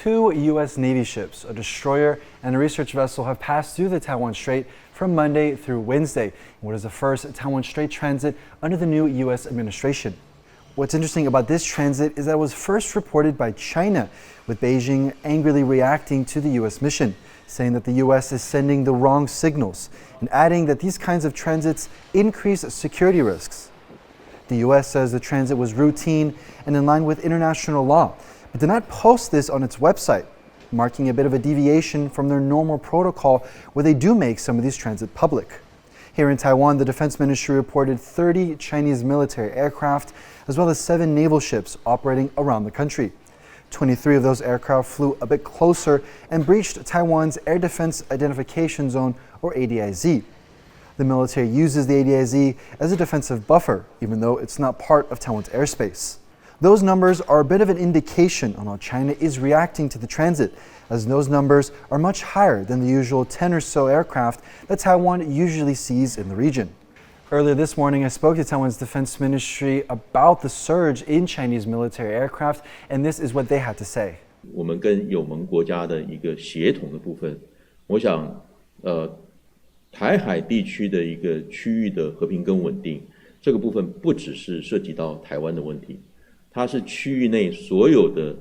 Two U.S. Navy ships, a destroyer and a research vessel, have passed through the Taiwan Strait from Monday through Wednesday, in what is the first Taiwan Strait transit under the new U.S. administration. What's interesting about this transit is that it was first reported by China, with Beijing angrily reacting to the U.S. mission, saying that the U.S. is sending the wrong signals, and adding that these kinds of transits increase security risks. The U.S. says the transit was routine and in line with international law, but did not post this on its website, marking a bit of a deviation from their normal protocol where they do make some of these transit public. Here in Taiwan, the Defense Ministry reported 30 Chinese military aircraft, as well as 7 naval ships operating around the country. 23 of those aircraft flew a bit closer and breached Taiwan's Air Defense Identification Zone, or ADIZ. The military uses the ADIZ as a defensive buffer, even though it's not part of Taiwan's airspace. Those numbers are a bit of an indication on how China is reacting to the transit, as those numbers are much higher than the usual 10 or so aircraft that Taiwan usually sees in the region. Earlier this morning, I spoke to Taiwan's Defense Ministry about the surge in Chinese military aircraft, and this is what they had to say. 我们跟友盟国家的一个协同的部分，我想，台海地区的一个区域的和平跟稳定，这个部分不只是涉及到台湾的问题，它是区域内所有的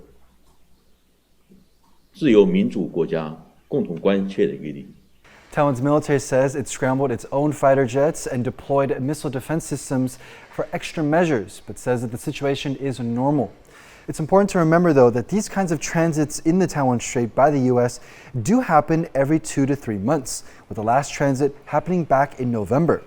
自由民主国家共同关切的一个议题。 Taiwan's military says it scrambled its own fighter jets and deployed missile defense systems for extra measures, but says that the situation is normal. It's important to remember, though, that these kinds of transits in the Taiwan Strait by the U.S. do happen every 2 to 3 months, with the last transit happening back in November.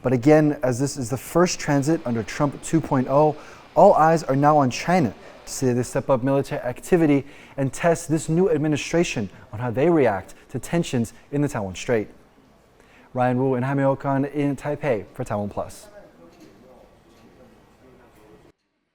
But again, as this is the first transit under Trump 2.0, all eyes are now on China to see they step up military activity and test this new administration on how they react to tensions in the Taiwan Strait. Ryan Wu and Jaime Ocon in Taipei for TaiwanPlus.